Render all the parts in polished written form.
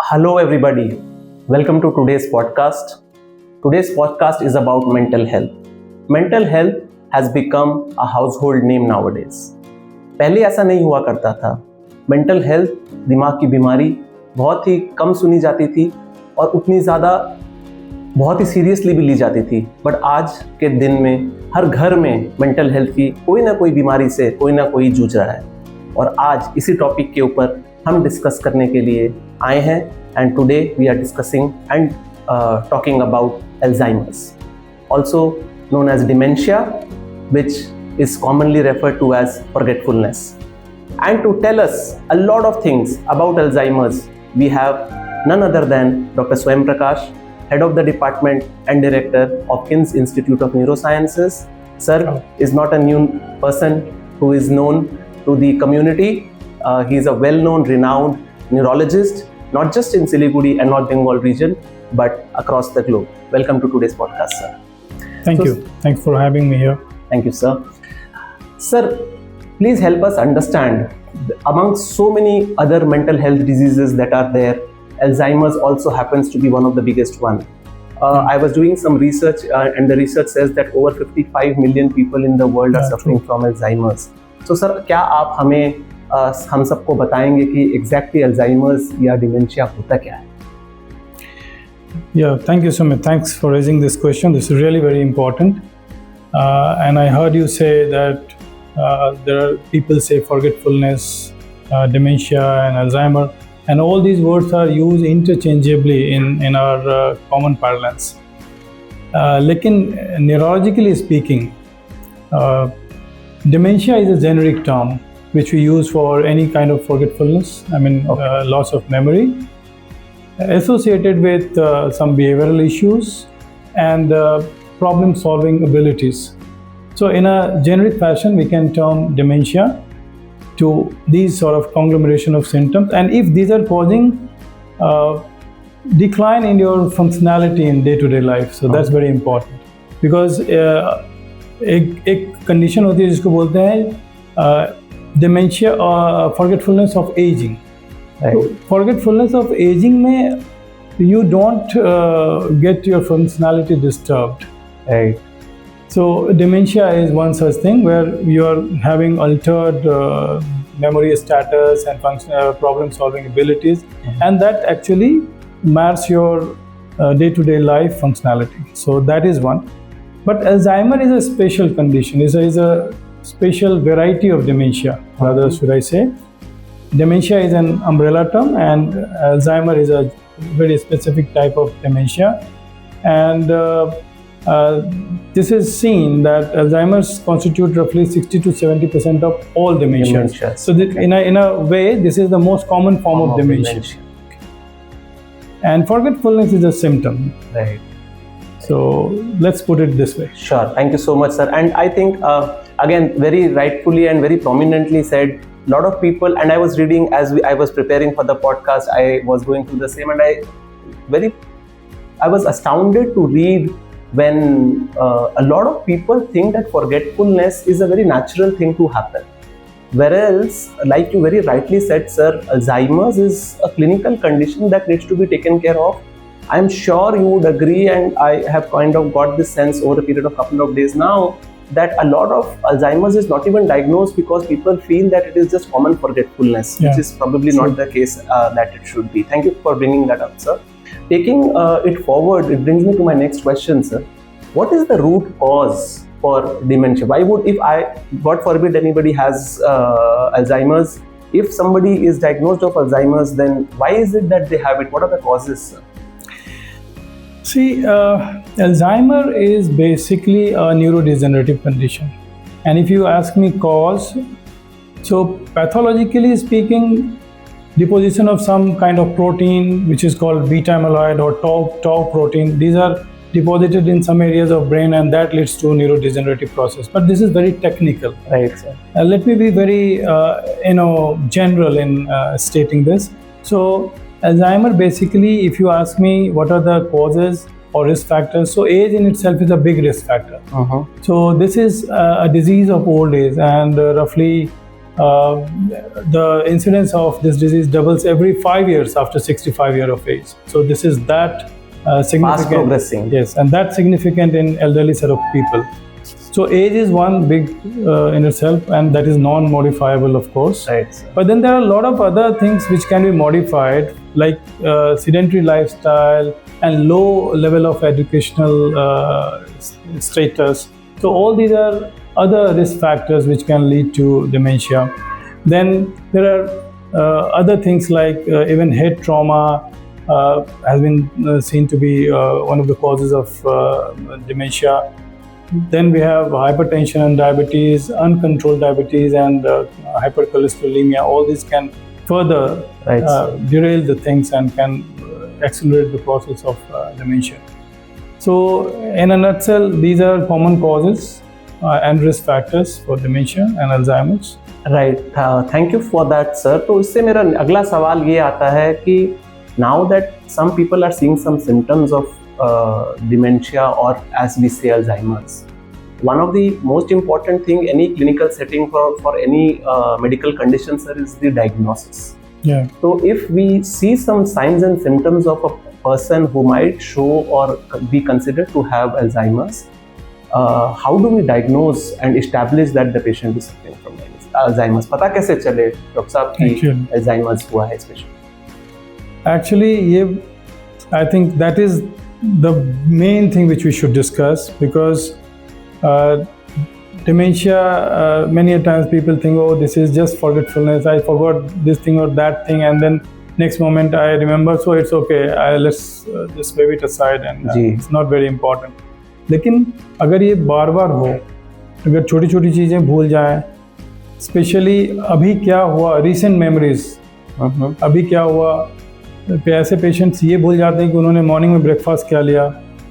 Hello, everybody. Welcome to today's podcast. Today's podcast is about mental health. Mental health has become a household name nowadays. पहले ऐसा नहीं हुआ करता था. Mental health, दिमाग की बीमारी बहुत ही कम सुनी जाती थी और उतनी ज़्यादा बहुत ही सीरियसली भी ली जाती थी. बट आज के दिन में हर घर में मेंटल हेल्थ की कोई ना कोई बीमारी से कोई ना कोई जूझ रहा है. और आज इसी टॉपिक के ऊपर हम डिस्कस करने के लिए आए हैं. And today we are discussing and talking about Alzheimer's, also known as dementia, which is commonly referred to as forgetfulness. And to tell us a lot of things about Alzheimer's, we have none other than Dr. Swayam Prakash, Head of the Department and Director of Institute of Neurosciences. Sir is not a new person who is known to the community. He is a well-known, renowned neurologist, not just in Siliguri and North Bengal region, but across the globe. Welcome to today's podcast, sir. Thank you. Thanks for having me here. Thank you, sir. Sir, please help us understand, among so many other mental health diseases that are there, Alzheimer's also happens to be one of the biggest one. I was doing some research and the research says that over 55 million people in the world are suffering from Alzheimer's. So, sir, क्या आप हमें हम सबको बताएंगे कि exactly Alzheimer's या dementia होता क्या है? Yeah, thank you so much. Thanks for raising this question. This is really very important. And I heard you say that there are people say forgetfulness, dementia, and Alzheimer, and all these words are used interchangeably in our common parlance. लेकिन neurologically speaking, dementia is a generic term which we use for any kind of forgetfulness. Loss of memory, associated with some behavioral issues and problem-solving abilities. So in a generic fashion, we can term dementia to these sort of conglomeration of symptoms. And if these are causing decline in your functionality in day-to-day life, so that's very important. Because एक condition होती है जिसको बोलते हैं dementia or forgetfulness of aging. So, forgetfulness of aging में you don't get your functionality disturbed. Right. So dementia is one such thing where you are having altered memory status and problem-solving abilities, and that actually mars your day-to-day life functionality. So that is one. But Alzheimer is a special condition. Is a special variety of dementia, rather should I say. Dementia is an umbrella term, and Alzheimer is a very specific type of dementia. And this is seen that Alzheimer's constitute roughly 60 to 70% of all dementias. So in a way, this is the most common form of dementia. And forgetfulness is a symptom. Right. So let's put it this way. Sure. Thank you so much, sir. And I think, again, very rightfully and very prominently said, a lot of people, and I was reading as I was preparing for the podcast, I was going through the same, and I was astounded to read when a lot of people think that forgetfulness is a very natural thing to happen. Whereas, like you very rightly said, sir, Alzheimer's is a clinical condition that needs to be taken care of. I'm sure you would agree, and I have kind of got this sense over a period of a couple of days now, that a lot of Alzheimer's is not even diagnosed because people feel that it is just common forgetfulness, which is probably not the case that it should be. Thank you for bringing that up, sir. Taking it forward, it brings me to my next question, sir. What is the root cause for dementia? Why would, if God forbid, anybody has Alzheimer's, if somebody is diagnosed of Alzheimer's, then why is it that they have it? What are the causes, sir? See, Alzheimer is basically a neurodegenerative condition. And if you ask me cause, so pathologically speaking, deposition of some kind of protein which is called beta amyloid or tau protein, these are deposited in some areas of brain, and that leads to neurodegenerative process. But this is very technical. Right, sir. Let me be very general in stating this. So Alzheimer, basically, if you ask me what are the causes or risk factors, so age in itself is a big risk factor. So this is a disease of old age, and roughly the incidence of this disease doubles every 5 years after 65 years of age. So this is that significant. Fast progressing. Yes, and that's significant in elderly set of people. So age is one big in itself, and that is non-modifiable, of course. Right. But then there are a lot of other things which can be modified, like sedentary lifestyle and low level of educational status. So all these are other risk factors which can lead to dementia. Then there are other things like even head trauma has been seen to be one of the causes of dementia. Then we have hypertension and diabetes, uncontrolled diabetes, and hypercholesterolemia. All these can further derail the things and can accelerate the process of dementia. So in a nutshell, these are common causes and risk factors for dementia and Alzheimer's. Right. Thank you for that, sir. तो इससे मेरा अगला सवाल ये आता है कि now that some people are seeing some symptoms of dementia, or as we say Alzheimer's, one of the most important thing any clinical setting for any medical condition, sir, is the diagnosis. Yeah. So if we see some signs and symptoms of a person who might show or be considered to have Alzheimer's, how do we diagnose and establish that the patient is suffering from Alzheimer's? पता कैसे चले doctor साहब कि Alzheimer's हुआ है इस patient? Actually, I think that is the main thing which we should discuss, because dementia, many a times people think, oh, this is just forgetfulness, I forgot this thing or that thing, and then next moment I remember, so it's okay, let's just wave it aside, and it's not very important. लेकिन अगर ये बार बार हो, अगर छोटी छोटी चीज़ें भूल जाएं, स्पेशली अभी क्या हुआ, रिसेंट मेमोरीज, अभी क्या हुआ, ऐसे पेशेंट्स ये भूल जाते हैं कि उन्होंने मॉर्निंग में ब्रेकफास्ट क्या लिया,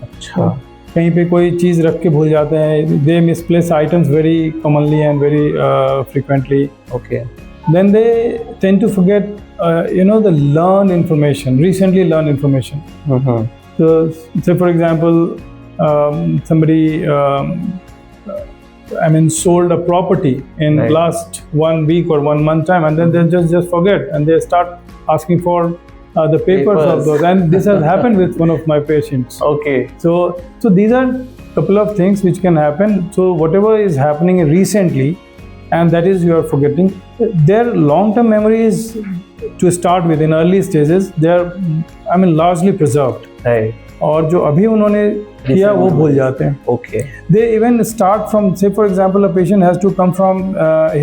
अच्छा कहीं पे कोई चीज़ रख के भूल जाते हैं, they misplace items very commonly and very frequently. Okay. Then they tend to forget, the learned information, recently learned information. So, say for example, somebody, sold a property in last 1 week or 1 month time, and then they just forget, and they start asking for the papers of those, and this has happened with one of my patients. Okay. So these are couple of things which can happen. So whatever is happening recently, and that is you are forgetting, their long-term memories to start with in early stages, they are largely preserved. Right. और जो अभी उन्होंने किया वो भूल जाते हैं. Okay. They even start from, say for example, a patient has to come from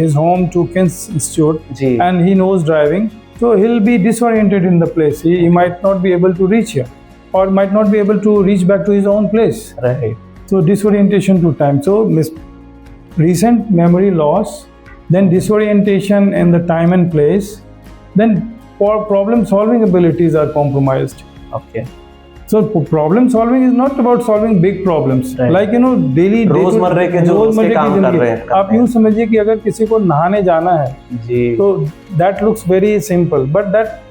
his home to King's Institute, and he knows driving, so he'll be disoriented in the place. He might not be able to reach here, or might not be able to reach back to his own place. Right. So disorientation to time. So recent memory loss, then disorientation in the time and place, then for problem solving abilities are compromised. Okay. So problem solving is not about solving big problems, like daily रोजमर्रे के जो उसके काम कर रहे हैं. आप यूँ समझिए कि अगर किसी को नहाने जाना है, तो that looks very simple, but that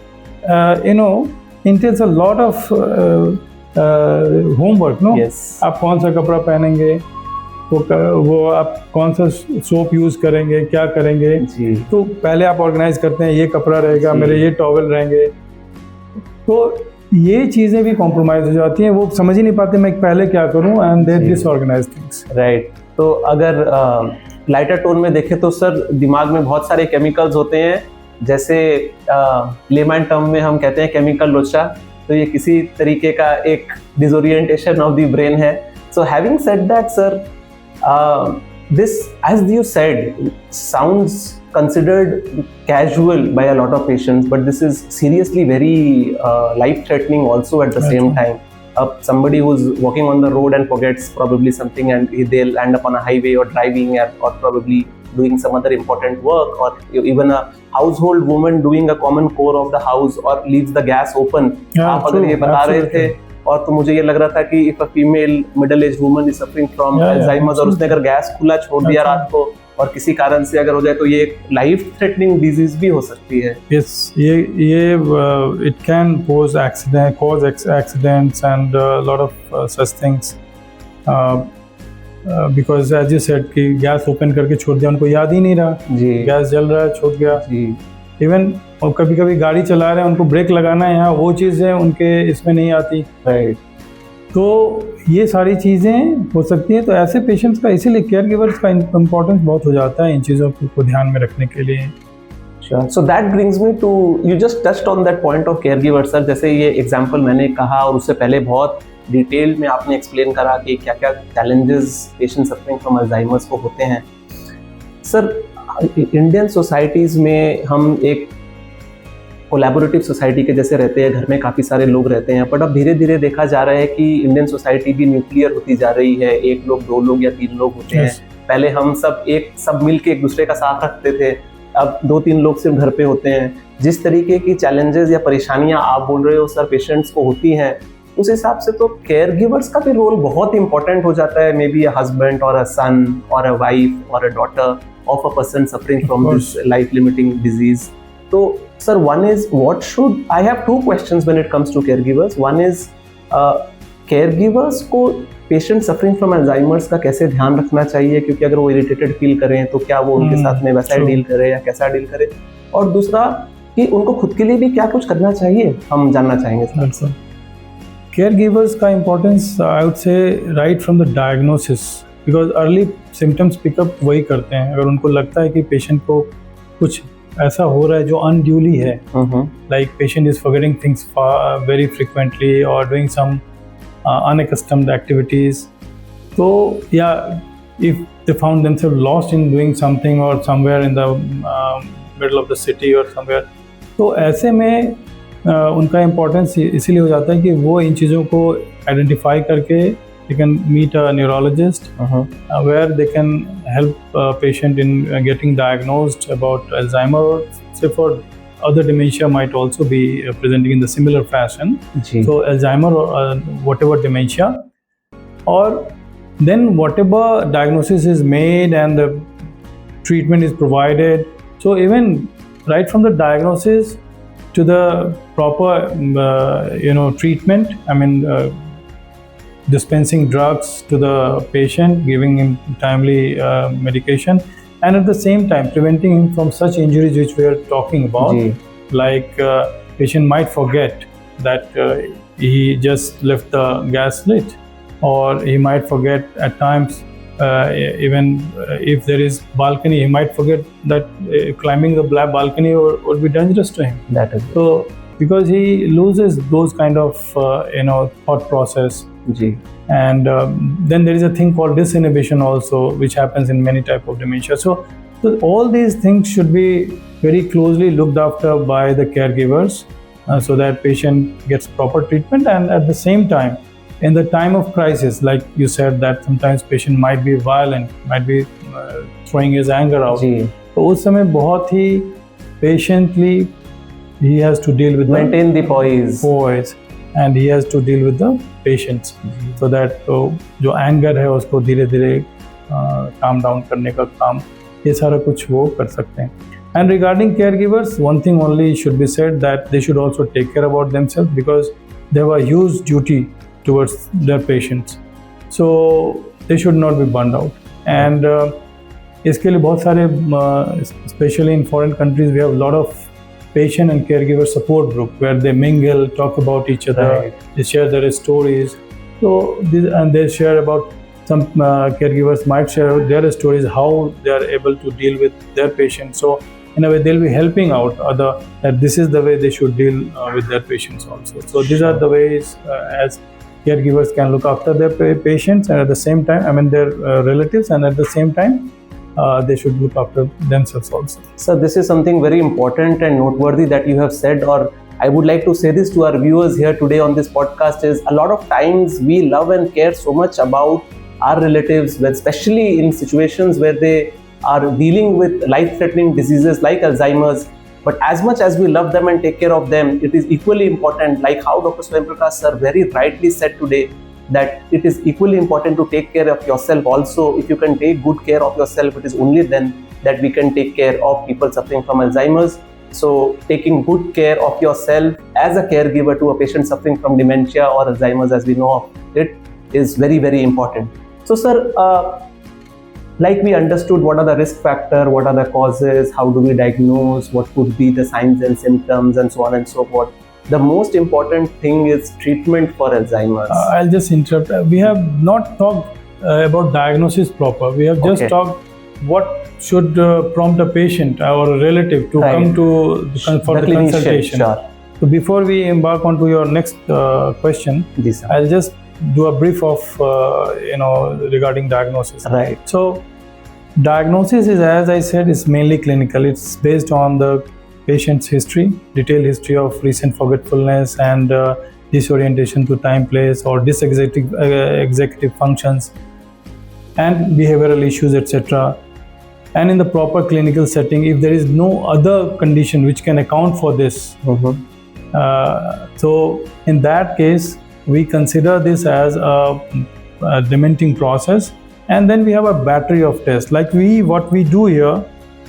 entails a lot of homework, no? Yes. आप कौन सा कपड़ा पहनेंगे, वो आप कौन सा सोप यूज करेंगे, क्या करेंगे, तो पहले आप ऑर्गेनाइज करते हैं, ये कपड़ा रहेगा, मेरे ये टॉवल रहेंगे, तो ये चीज़ें भी कॉम्प्रोमाइज हो जाती हैं, वो समझ ही नहीं पाते मैं पहले क्या करूं, and they disorganise things. Right. तो अगर लाइटर टोन में देखें तो सर दिमाग में बहुत सारे केमिकल्स होते हैं, जैसे लेमैन टर्म में हम कहते हैं केमिकल लोचा, तो ये किसी तरीके का एक डिसोरिएंटेशन ऑफ द ब्रेन है. So having said that sir, this, as you said, sounds considered casual by a lot of patients, but this is seriously very life-threatening also at the same time. Somebody who's walking on the road and forgets probably something, and they'll land up on a highway or driving or probably doing some other important work, or even a household woman doing a common core of the house or leaves the gas open. आप अगर ये बता रहे थे, और तो मुझे ये लग रहा था कि if a female middle-aged woman is suffering from Alzheimer's, और उसने अगर गैस खुला छोड़ दिया रात को और किसी कारण से अगर हो जाए, तो ये एक लाइफ थ्रेटनिंग डिजीज भी हो सकती है. Yes, ये it can cause accidents and a lot of such things. Because as you said कि गैस ओपन करके छोड़ दिया, उनको याद ही नहीं रहा जी गैस जल रहा है, छूट गया जी इवन। और कभी कभी गाड़ी चला रहे हैं, उनको ब्रेक लगाना है, यहाँ वो चीज़ें उनके इसमें नहीं आती। राइट। तो ये सारी चीज़ें हो सकती हैं। तो ऐसे पेशेंट्स का इसीलिए केयर गिवर्स का इम्पोर्टेंस बहुत हो जाता है इन चीज़ों को ध्यान में रखने के लिए। So that brings me to, you just touched on that point of caregivers sir। जैसे ये एग्जांपल मैंने कहा और उससे पहले बहुत डिटेल में आपने एक्सप्लेन करा कि क्या क्या challenges patient suffering from Alzheimer's को होते हैं। सर इंडियन सोसाइटीज़ में हम एक कोलैबोरेटिव सोसाइटी के जैसे रहते हैं, घर में काफ़ी सारे लोग रहते हैं, बट अब धीरे धीरे देखा जा रहा है कि इंडियन सोसाइटी भी न्यूक्लियर होती जा रही है। एक लोग, दो लोग या तीन लोग होते हैं। पहले हम सब मिल के एक दूसरे का साथ रखते थे, अब 2-3 लोग सिर्फ घर पे होते हैं। जिस तरीके की चैलेंजेस या परेशानियां आप बोल रहे हो सर पेशेंट्स को होती हैं, उस हिसाब से तो केयर गिवर्स का भी रोल बहुत इंपॉर्टेंट हो जाता है। मे बी अ हस्बैंड और अ सन और अ वाइफ और a daughter of a person suffering from this life limiting disease. तो sir, one is what should, I have 2 questions when it comes to caregivers। One is caregivers को patient suffering from Alzheimer's का कैसे ध्यान रखना चाहिए, क्योंकि अगर वो इरिटेटेड फील करें तो क्या वो उनके साथ में वैसा डील करे या कैसा डील करे, और दूसरा कि उनको खुद के लिए भी क्या कुछ करना चाहिए, हम जानना चाहेंगे सर। केयर गिवर्स का importance I would say right from the diagnosis, because early symptoms pickup वही करते हैं। अगर उनको लगता है कि पेशेंट को कुछ ऐसा हो रहा है जो अनड्यूली है, like patient is forgetting things very frequently और डूइंग सम unaccustomed activities, तो या if they found themselves lost in doing something or somewhere in the middle of the city or somewhere, तो ऐसे में उनका इम्पोर्टेंस इसीलिए हो जाता है कि वो इन चीज़ों को आइडेंटिफाई करके they can meet a neurologist where they can help a patient in getting diagnosed about Alzheimer, or say for other dementia might also be presenting in the similar fashion. So Alzheimer or whatever dementia, or then whatever diagnosis is made and the treatment is provided. So even right from the diagnosis to the proper treatment, I mean dispensing drugs to the patient, giving him timely medication, and at the same time preventing him from such injuries which we are talking about. Like patient might forget that he just left the gas lit, or he might forget at times even if there is balcony, he might forget that climbing the balcony would be dangerous to him. That is so because he loses those kind of thought process. And then there is a thing called disinhibition also, which happens in many type of dementia. So all these things should be very closely looked after by the caregivers, so that patient gets proper treatment. And at the same time, in the time of crisis, like you said, that sometimes patient might be violent, might be throwing his anger out. तो उस समय बहुत ही patiently he has to deal with maintain the poise, and he has to deal with the patients, so that जो anger है उसको धीरे धीरे calm down करने का काम, ये सारा कुछ वो कर सकते हैं. And regarding caregivers, one thing only should be said, that they should also take care about themselves, because they have a huge duty towards their patients. So they should not be burned out. And इसके लिए बहुत सारे especially in foreign countries we have a lot of patient and caregiver support group where they mingle, talk about each other, they share their stories. So and they share about some caregivers might share their stories, how they are able to deal with their patients. So in a way they'll be helping out other, that this is the way they should deal with their patients also. So these are the ways as caregivers can look after their patients, and at the same time, I mean their relatives, and at the same time they should look after themselves also. So this is something very important and noteworthy that you have said, or I would like to say this to our viewers here today on this podcast, is a lot of times we love and care so much about our relatives, especially in situations where they are dealing with life-threatening diseases like Alzheimer's. But as much as we love them and take care of them, it is equally important, like how Dr. Swayam Prakash sir very rightly said today, that it is equally important to take care of yourself also. If you can take good care of yourself, it is only then that we can take care of people suffering from Alzheimer's. So taking good care of yourself as a caregiver to a patient suffering from dementia or Alzheimer's, as we know of it, is very, very important. So, sir, like we understood what are the risk factor, what are the causes, how do we diagnose, what could be the signs and symptoms, and so on and so forth. The most important thing is treatment for Alzheimer's. I'll just interrupt. We have not talked about diagnosis proper. We have just talked what should prompt a patient or a relative to come to for the consultation. Sure. So before we embark on to your next question, Yes, I'll just do a brief of regarding diagnosis. Right. So diagnosis is, as I said, is mainly clinical. It's based on the patient's history, detailed history of recent forgetfulness and disorientation to time, place, or executive functions, and behavioral issues, etc. And in the proper clinical setting, if there is no other condition which can account for this, so in that case, we consider this as a dementing process, and then we have a battery of tests. Like what we do here,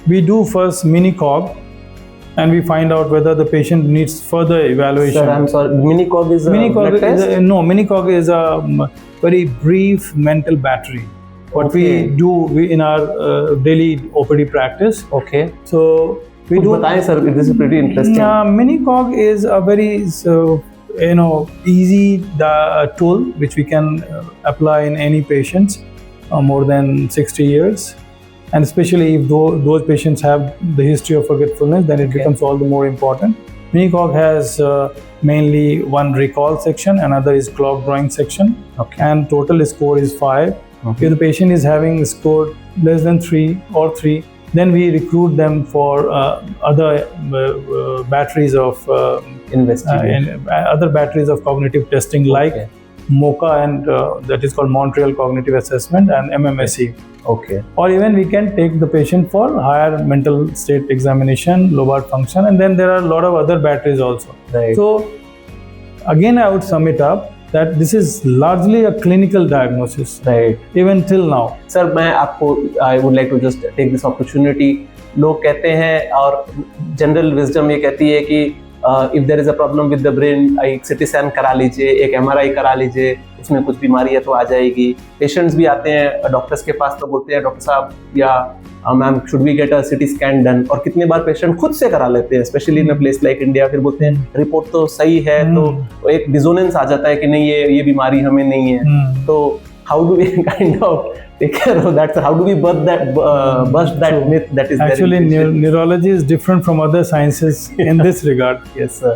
we do first mini-cog, and we find out whether the patient needs further evaluation. Sir, I'm sorry, mini-cog is a blood test? No, mini-cog is a very brief mental battery. What we do in our daily OPD practice. Okay. So we do. बताएं sir, this is pretty interesting. Mini-cog is a very easy tool which we can apply in any patients more than 60 years. And especially if those patients have the history of forgetfulness, then it becomes all the more important. Mini-cog has mainly one recall section, another is clock drawing section, and total score is 5. If the patient is having scored less than 3 or 3, then we recruit them for other batteries of other batteries of cognitive testing like MOCA and that is called Montreal Cognitive Assessment and MMSE. Or even we can take the patient for higher mental state examination, lobar function, and then there are a lot of other batteries also. So again, I would sum it up that this is largely a clinical diagnosis, even till now. Sir, I would like to just take this opportunity. लोग कहते हैं और general wisdom ये कहती है कि if there is a problem with the brain, एक CT scan करा लीजिए, एक MRI करा लीजिए, उसमें कुछ बीमारी है तो आ जाएगी. पेशेंट्स भी आते हैं डॉक्टर्स के पास तो बोलते हैं डॉक्टर साहब या ma'am should we get a CT scan done, और कितने बार पेशेंट खुद से करा लेते हैं, specially in a place like India. फिर बोलते हैं रिपोर्ट तो सही है, तो एक डिसोनेंस आ जाता है कि नहीं ये बीमारी हमें नहीं है. तो how do we kind of take care of that? So how do we bust that myth that is actually neurology is different from other sciences in this regard. Yes, sir.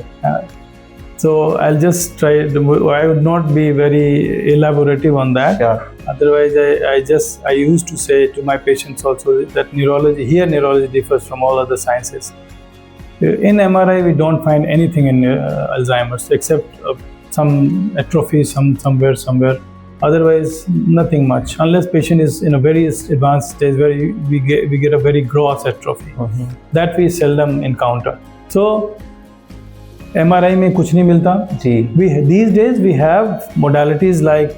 So I'll just try. I would not be very elaborative on that. Sure. Otherwise, I used to say to my patients also that neurology differs from all other sciences. In MRI, we don't find anything in Alzheimer's except some atrophy somewhere. Otherwise, nothing much, unless patient is in a very advanced stage where we get a very gross atrophy. That we seldom encounter. So, MRI में कुछ नहीं मिलता. These days we have modalities like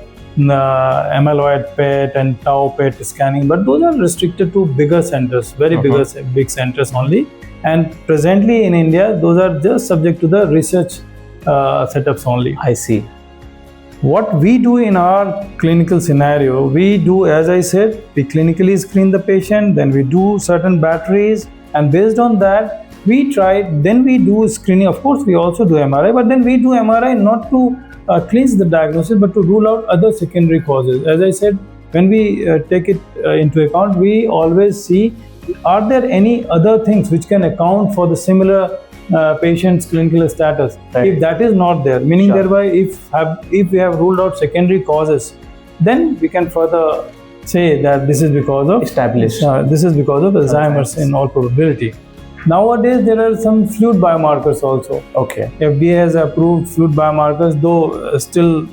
amyloid PET and tau PET scanning, but those are restricted to bigger centers, big centers only. And presently in India, those are just subject to the research setups only. I see. What we do in our clinical scenario, we do, as I said, we clinically screen the patient, then we do certain batteries, and based on that, we try, then we do screening. Of course, we also do MRI, but then we do MRI not to clinch the diagnosis, but to rule out other secondary causes. As I said, when we take it into account, we always see, are there any other things which can account for the similar patient's clinical status? If that is not there, meaning thereby if we have ruled out secondary causes, then we can further say that this is because of Alzheimer's in all probability. Nowadays there are some fluid biomarkers also. FDA has approved fluid biomarkers, though still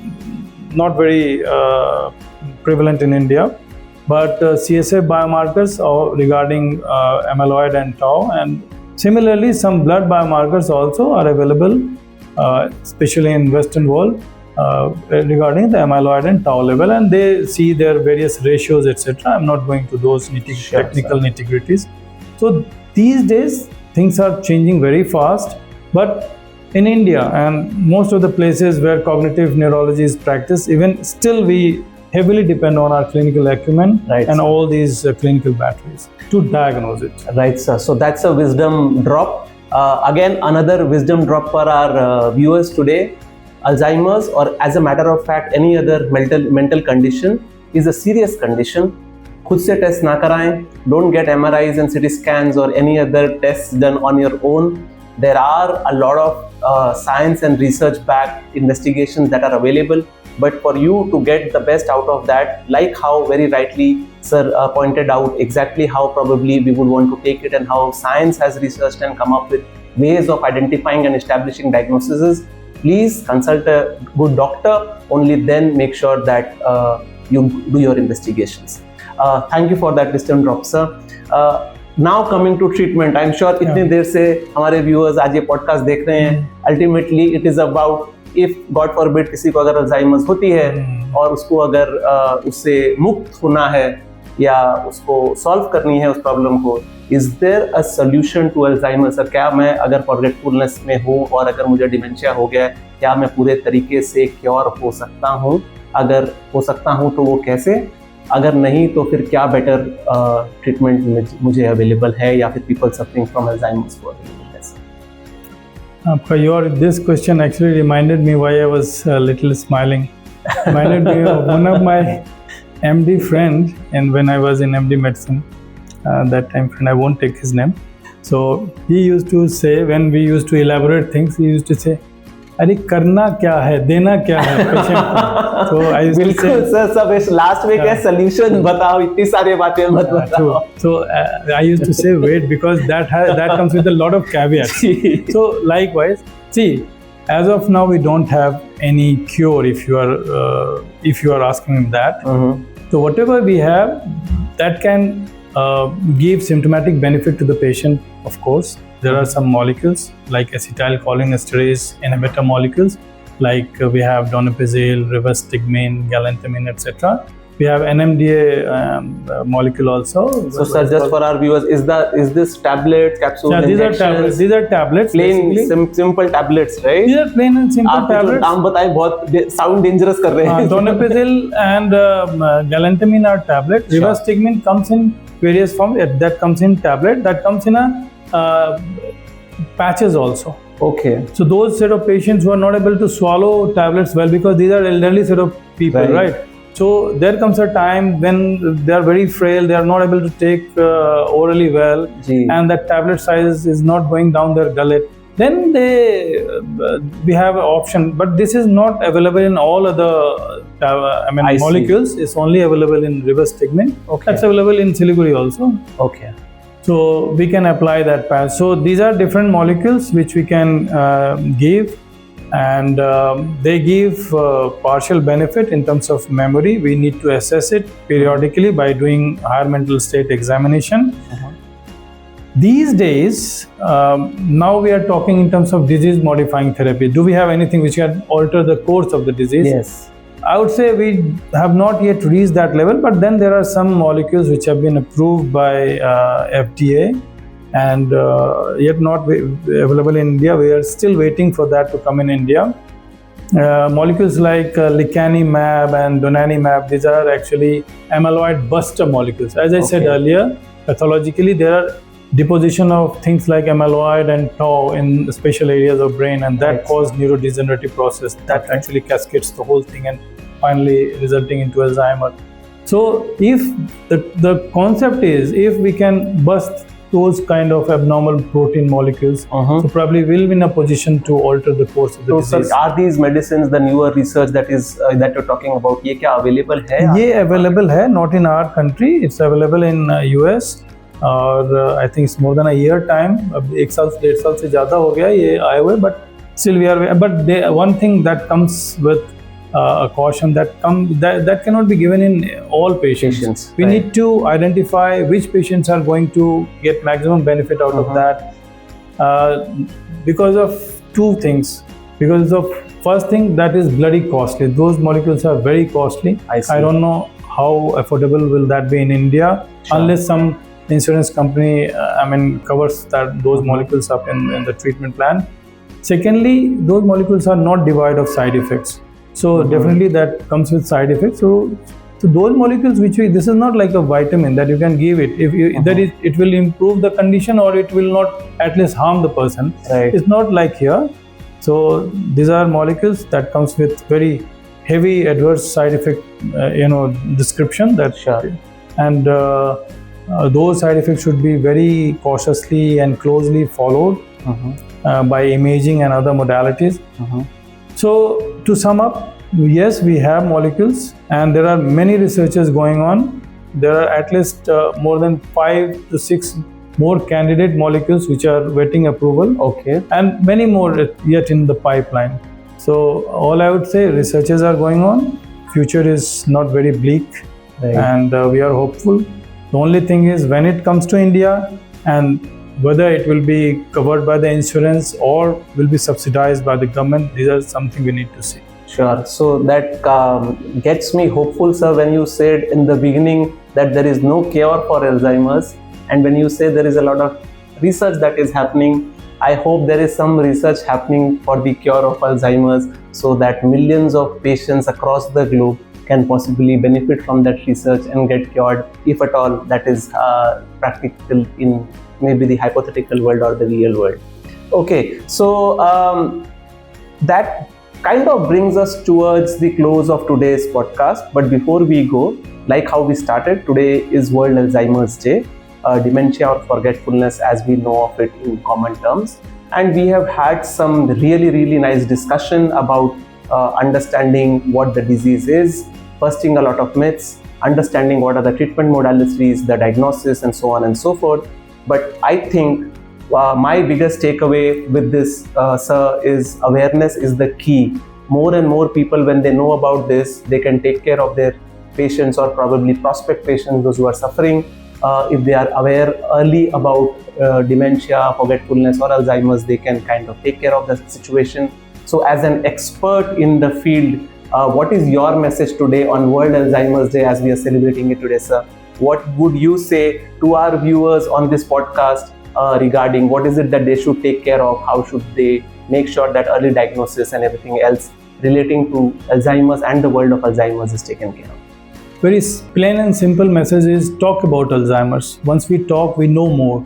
not very prevalent in India, but CSF biomarkers regarding amyloid and tau, and similarly, some blood biomarkers also are available, especially in Western world, regarding the amyloid and tau level, and they see their various ratios, etc. I'm not going to those technical nitty-gritties. So these days, things are changing very fast, but in India and most of the places where cognitive neurology is practiced, even still we heavily depend on our clinical acumen Right, and sir. all these clinical batteries to diagnose it. Right, sir. So that's a wisdom drop. Again, another wisdom drop for our viewers today. Alzheimer's, or as a matter of fact, any other mental condition, is a serious condition. खुद से test ना कराएं. Don't get MRIs and CT scans or any other tests done on your own. There are a lot of science and research-backed investigations that are available. But for you to get the best out of that, like how very rightly sir pointed out exactly how probably we would want to take it and how science has researched and come up with ways of identifying and establishing diagnoses, please consult a good doctor. Only then make sure that you do your investigations. Thank you for that wisdom drop, sir. Now coming to treatment, I'm sure इतनी देर से हमारे viewers आज ये podcast देख रहे हैं. Ultimately, it is about if God forbid किसी को अगर अल्जाइमर्स होती है और उसको अगर उससे मुक्त होना है या उसको सॉल्व करनी है उस प्रॉब्लम को, is there a solution to Alzheimer? Sir, क्या मैं अगर फॉरगेटफुलनेस में हूँ और अगर मुझे डिमेंशिया हो गया है, क्या मैं पूरे तरीके से क्योर हो सकता हूँ? अगर हो सकता हूँ तो वो कैसे? अगर नहीं तो फिर क्या बेटर ट्रीटमेंट मुझे अवेलेबल है या फिर पीपल सफरिंग फ्रॉम अल्जाइमर्स को अवेलेबल है? This question actually reminded me why I was a little smiling. Reminded me of one of my MD friend, and when I was in MD medicine, that time friend, I won't take his name. So he used to say, when we used to elaborate things, he used to say, अरे करना क्या है, देना क्या है patient को. So I used to say, बिल्कुल sir, सब लास्ट में क्या सॉल्यूशन बताओ, इतनी सारी बातें मत बताओ. So I used to say wait, because that comes with a lot of caveats. So likewise, see, as of now we don't have any cure if you are asking that. So whatever we have, that can give symptomatic benefit to the patient, of course. There are some molecules like acetylcholinesterase inhibitor molecules, like we have donepezil, rivastigmine, galantamine, etc. We have NMDA molecule also. So sir, just for our viewers, is this tablets, capsules, yeah, these injections? are tablets. These are tablets. Plain simple tablets, right? These are plain and simple आप tablets. नाम बताएं, बहुत sound dangerous कर रहे हैं. Donepezil and galantamine are tablets. Sure. Rivastigmine comes in various forms. That comes in tablet. That comes in a patches also. Okay. So those set of patients who are not able to swallow tablets well, because these are elderly set of people, right? So there comes a time when they are very frail, they are not able to take orally well, and that tablet size is not going down their gullet. Then we have an option, but this is not available in all other molecules. It's only available in rivastigmine. Okay. That's available in Siliguri also. Okay. So we can apply that patch. So these are different molecules which we can give, and they give partial benefit in terms of memory. We need to assess it periodically by doing higher mental state examination. These days, now we are talking in terms of disease modifying therapy. Do we have anything which can alter the course of the disease? Yes. I would say we have not yet reached that level, but then there are some molecules which have been approved by FDA and yet not available in India. We are still waiting for that to come in India. Molecules like lecanemab and donanemab, these are actually amyloid buster molecules. As I said earlier, pathologically there are deposition of things like amyloid and tau in special areas of brain, and that cause neurodegenerative process that actually cascades the whole thing and finally resulting into Alzheimer. So if the concept is, if we can bust those kind of abnormal protein molecules, so probably we'll be in a position to alter the course of the disease. So are these medicines, the newer research that you're talking about, ये क्या available है? ये available है, not in our country. It's available in US. और I think it's more than a year time. अब 1 साल 1.5 साल से ज़्यादा हो गया ये आए हुए, but still we are. But one thing that comes with a caution that cannot be given in all patients. We need to identify which patients are going to get maximum benefit out of that, because of two things. Because of first thing, that is bloody costly. Those molecules are very costly. I don't know how affordable will that be in India, unless some insurance company covers those molecules up in the treatment plan. Secondly, those molecules are not devoid of side effects. So definitely that comes with side effects. So So those molecules this is not like a vitamin that you can give it. That is, it will improve the condition or it will not at least harm the person. Right. It's not like here. So these are molecules that comes with very heavy adverse side effect, description. That Sure. And those side effects should be very cautiously and closely followed by imaging and other modalities. So to sum up, yes, we have molecules, and there are many researches going on. There are at least more than 5 to 6 more candidate molecules which are waiting approval. Okay. And many more yet in the pipeline. So all I would say, researches are going on. Future is not very bleak, Right. and we are hopeful. The only thing is when it comes to India, and whether it will be covered by the insurance or will be subsidized by the government, these are something we need to see. Sure. So that gets me hopeful, sir, when you said in the beginning that there is no cure for Alzheimer's, and when you say there is a lot of research that is happening, I hope there is some research happening for the cure of Alzheimer's, so that millions of patients across the globe can possibly benefit from that research and get cured, if at all that is practical in maybe the hypothetical world or the real world. Okay, so that kind of brings us towards the close of today's podcast. But before we go, like how we started, today is World Alzheimer's Day, dementia or forgetfulness as we know of it in common terms. And we have had some really nice discussion about understanding what the disease is, busting a lot of myths, understanding what are the treatment modalities, the diagnosis, and so on and so forth. But I think my biggest takeaway with this, sir, is awareness is the key. More and more people, when they know about this, they can take care of their patients or probably prospect patients, those who are suffering. If they are aware early about dementia, forgetfulness, or Alzheimer's, they can kind of take care of the situation. So as an expert in the field, what is your message today on World Alzheimer's Day as we are celebrating it today, sir? What would you say to our viewers on this podcast regarding what is it that they should take care of? How should they make sure that early diagnosis and everything else relating to Alzheimer's and the world of Alzheimer's is taken care of? Very plain and simple message is talk about Alzheimer's. Once we talk, we know more.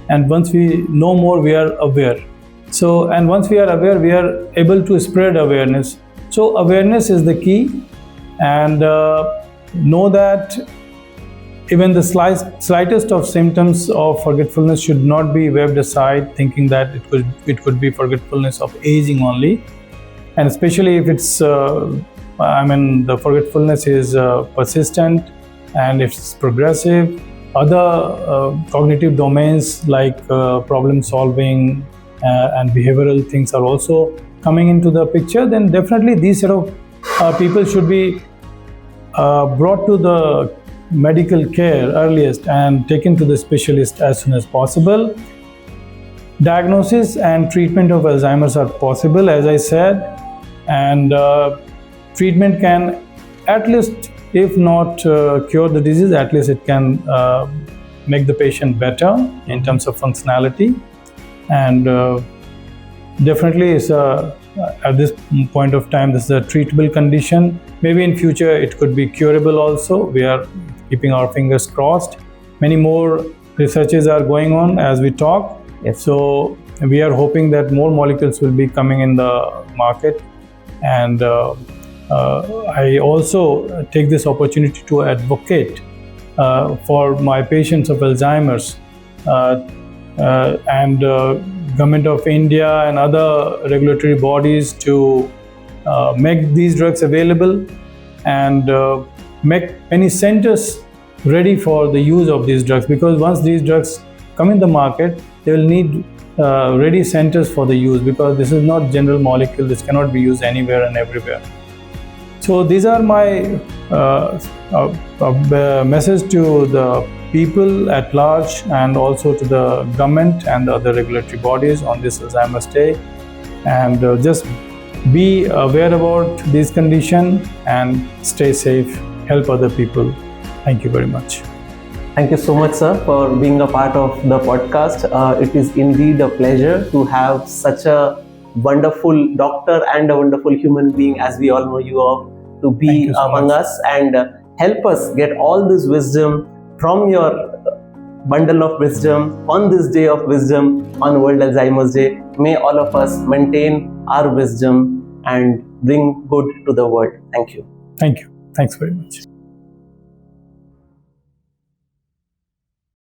And once we know more, we are aware. So, and once we are aware, we are able to spread awareness. So awareness is the key, and know that even the slightest of symptoms of forgetfulness should not be waved aside, thinking that it could be forgetfulness of aging only. And especially if it's, the forgetfulness is persistent and it's progressive. Other cognitive domains like problem solving and behavioral things are also coming into the picture, then definitely these set of people should be brought to the medical care earliest and taken to the specialist as soon as possible. Diagnosis and treatment of Alzheimer's are possible, as I said, and treatment can at least, if not cure the disease, at least it can make the patient better in terms of functionality. And definitely is at this point of time, this is a treatable condition. Maybe in future it could be curable also. We are keeping our fingers crossed. Many more researches are going on as we talk. Yes. So we are hoping that more molecules will be coming in the market. And I also take this opportunity to advocate for my patients of Alzheimer's and Government of India and other regulatory bodies to make these drugs available and make many centers ready for the use of these drugs, because once these drugs come in the market, they will need ready centers for the use, because this is not general molecule. This cannot be used anywhere and everywhere. So these are my message to the people at large and also to the government and the other regulatory bodies on this Alzheimer's Day. And just be aware about this condition and stay safe, help other people. Thank you very much. Thank you so much, sir, for being a part of the podcast. It is indeed a pleasure to have such a wonderful doctor and a wonderful human being, as we all know you of, to be among us and Help us get all this wisdom from your bundle of wisdom on this day of wisdom, on World Alzheimer's Day. May all of us maintain our wisdom and bring good to the world. Thank you. Thank you. Thanks very much.